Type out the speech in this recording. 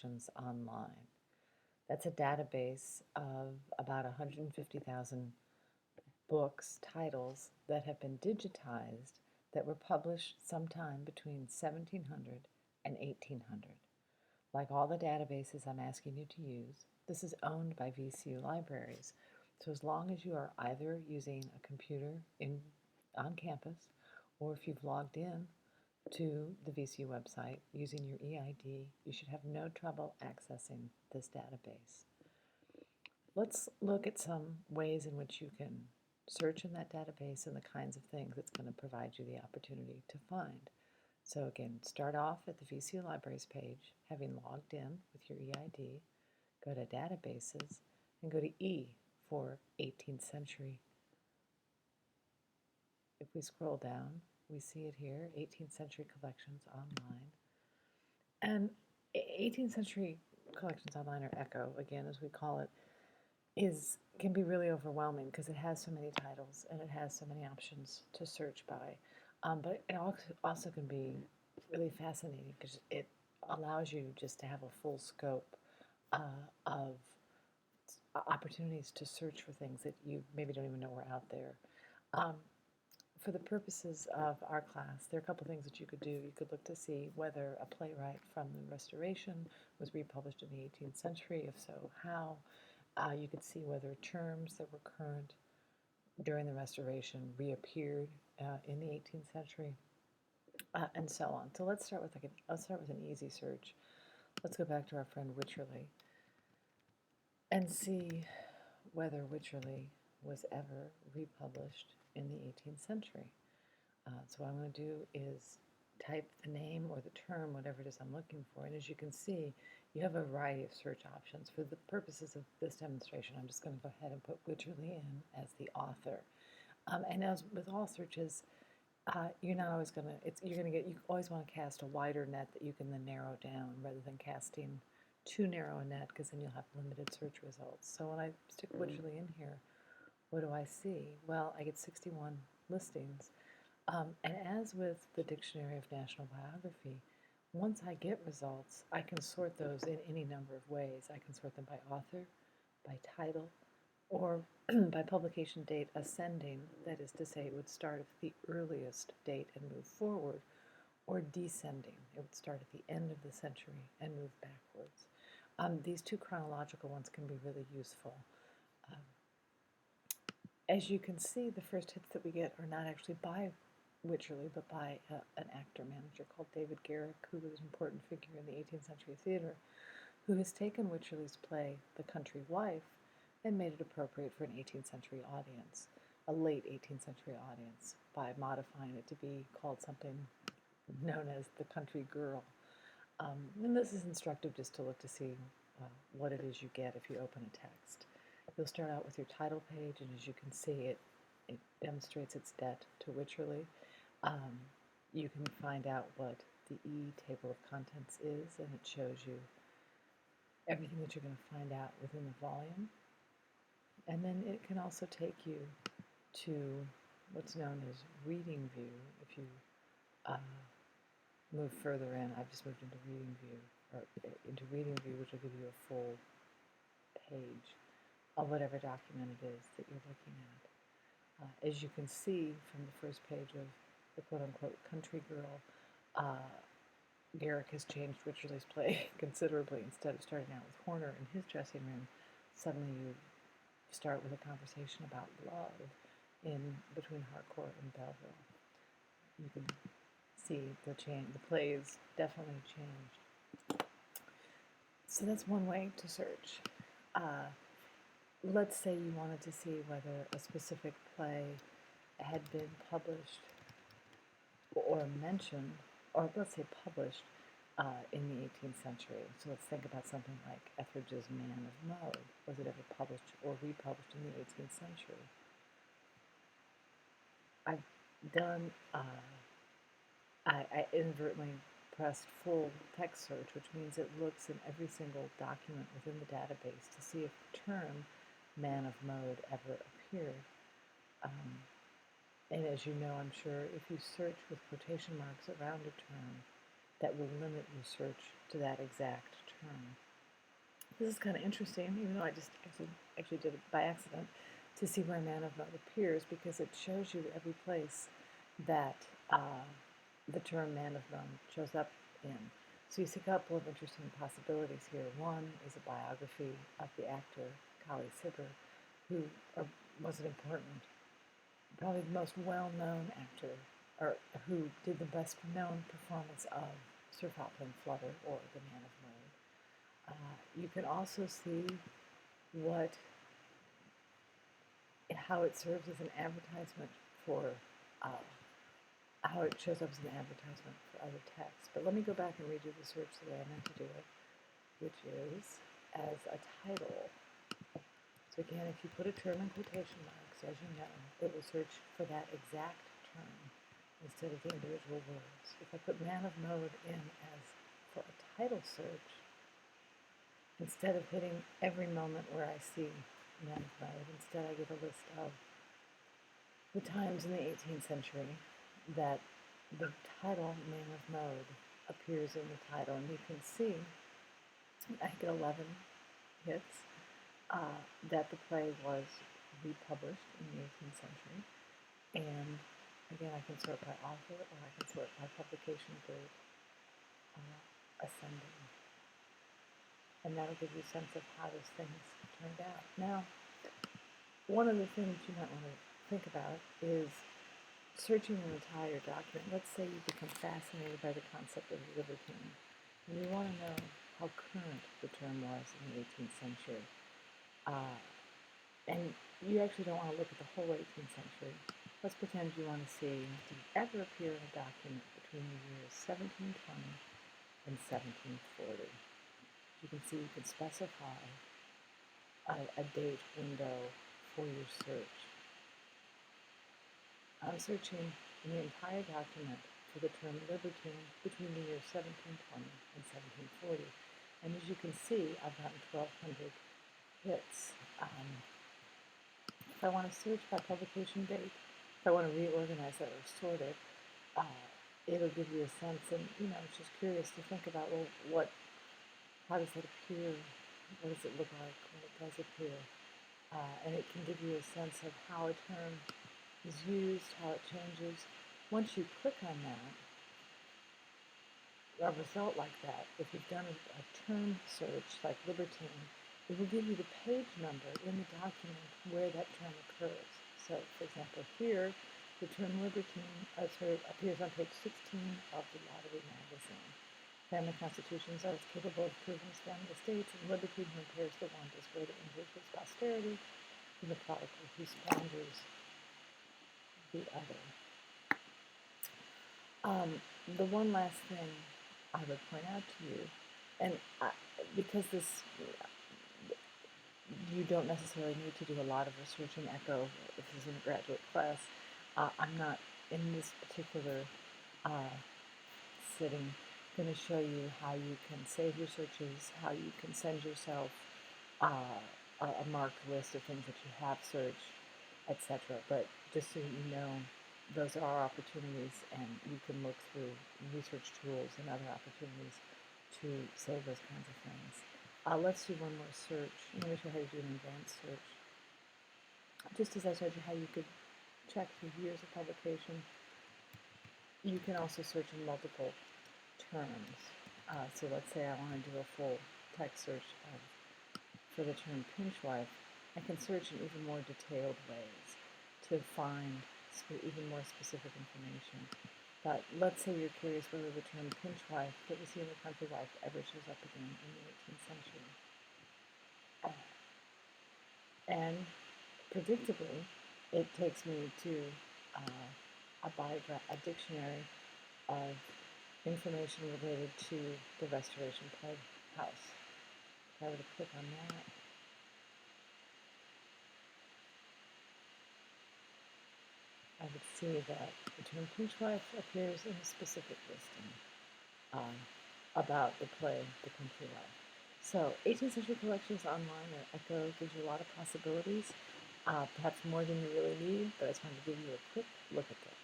Collections Online. That's a database of about 150,000 books, titles that have been digitized that were published sometime between 1700 and 1800. Like all the databases I'm asking you to use, this is owned by VCU libraries. So as long as you are either using a computer on campus, or if you've logged in to the VCU website using your EID, you should have no trouble accessing this database. Let's look at some ways in which you can search in that database and the kinds of things it's going to provide you the opportunity to find. So again, start off at the VCU Libraries page, having logged in with your EID, go to Databases, and go to E for 18th century. If we scroll down, we see it here, 18th Century Collections Online. And 18th Century Collections Online, or ECCO, again, as we call it, can be really overwhelming because it has so many titles and it has so many options to search by. But it also can be really fascinating because it allows you just to have a full scope of opportunities to search for things that you maybe don't even know were out there. For the purposes of our class, there are a couple things that you could do. You could look to see whether a playwright from the Restoration was republished in the 18th century. If so, how? You could see whether terms that were current during the Restoration reappeared in the 18th century, and so on. So let's start with an easy search. Let's go back to our friend Wycherley and see whether Wycherley was ever republished in the 18th century. So what I'm going to do is type the name or the term, whatever it is I'm looking for, and as you can see, you have a variety of search options. For the purposes of this demonstration, I'm just going to go ahead and put Wycherley in as the author. And as with all searches, you're not always going to, you always want to cast a wider net that you can then narrow down rather than casting too narrow a net, because then you'll have limited search results. So when I stick Wycherley in here, what do I see? Well, I get 61 listings. And as with the Dictionary of National Biography, once I get results, I can sort those in any number of ways. I can sort them by author, by title, or by publication date ascending, that is to say, it would start at the earliest date and move forward, or descending. It would start at the end of the century and move backwards. These two chronological ones can be really useful. As you can see, the first hits that we get are not actually by Wycherley, but by an actor-manager called David Garrick, who was an important figure in the 18th century theater, who has taken Wycherley's play, The Country Wife, and made it appropriate for an 18th century audience, a late 18th century audience, by modifying it to be called something known as The Country Girl. And this is instructive just to look to see what it is you get if you open a text. You'll start out with your title page, and as you can see, it demonstrates its debt to Wycherley. You can find out what the E table of contents is, and it shows you everything that you're going to find out within the volume. And then it can also take you to what's known as reading view. If you move further in, I've just moved into reading view, which will give you a full page of whatever document it is that you're looking at. As you can see from the first page of the quote-unquote Country Girl, Garrick has changed Wycherley's play considerably. Instead of starting out with Horner in his dressing room, suddenly you start with a conversation about love between Harcourt and Belleville. You can see the play is definitely changed. So that's one way to search. Let's say you wanted to see whether a specific play had been published or mentioned, or let's say published in the 18th century. So let's think about something like Etheridge's Man of Mode. Was it ever published or republished in the 18th century? I've done, I inadvertently pressed full text search, which means it looks in every single document within the database to see if the term Man of Mode ever appeared. And as you know, I'm sure, if you search with quotation marks around a term, that will limit your search to that exact term. This is kind of interesting, even though I just actually did it by accident, to see where man of mode appears, because it shows you every place that the term man of mode shows up in. So you see a couple of interesting possibilities here. One is a biography of the actor Kali Sibber, who was an important, probably the most well-known actor, or who did the best known performance of Sir Fopling Flutter, or the Man of Mode. You can also see how it serves as an advertisement for, how it shows up as an advertisement for other texts. But let me go back and redo the search the way I meant to do it, which is as a title. So again, if you put a term in quotation marks, as you know, it will search for that exact term instead of the individual words. If I put man of mode in as for a title search, instead of hitting every moment where I see man of mode, instead I get a list of the times in the 18th century that the title man of mode appears in the title. And you can see I get 11 hits. That the play was republished in the 18th century. And again, I can sort by author, or I can sort by publication date, ascending. And that'll give you a sense of how those things turned out. Now, one of the things you might want to think about is searching an entire document. Let's say you become fascinated by the concept of libertine, and you want to know how current the term was in the 18th century. And you actually don't want to look at the whole 18th century. Let's pretend you want to see, did it ever appear in a document between the years 1720 and 1740? You can see you can specify a date window for your search. I'm searching in the entire document for the term libertine between the years 1720 and 1740. And as you can see, I've gotten 1,200 hits. If I want to search by publication date, if I want to reorganize that or sort it, it'll give you a sense, and it's just curious to think about, well, how does it appear? What does it look like when it does appear? And it can give you a sense of how a term is used, how it changes. Once you click on that, a result like that, if you've done a term search like libertine, it will give you the page number in the document where that term occurs. So, for example, here, the term libertine appears on page 16 of the Lottery magazine. Family constitutions are as capable of proving family estates, and libertine who impairs the one does greater injury to his posterity than the prodigal who squanders the other. The one last thing I would point out to you, and because you don't necessarily need to do a lot of research in ECCO if this is in a graduate class. I'm not in this particular sitting going to show you how you can save your searches, how you can send yourself a marked list of things that you have searched, etc. But just so you know, those are opportunities, and you can look through research tools and other opportunities to save those kinds of things. Let's do one more search. Let me show you how to do an advanced search. Just as I showed you how you could check through years of publication, you can also search in multiple terms. So let's say I want to do a full text search for the term pinchwife. I can search in even more detailed ways to find even more specific information. But let's say you're curious whether the term pinchwife that we see in the country life ever shows up again in the 18th century. And predictably, it takes me to a dictionary of information related to the Restoration Playhouse. If I were to click on that, I would see that the term pinchwife appears in a specific listing about the play, The Country Life. So 18th century collections online or ECCO gives you a lot of possibilities, perhaps more than you really need, but I just wanted to give you a quick look at that.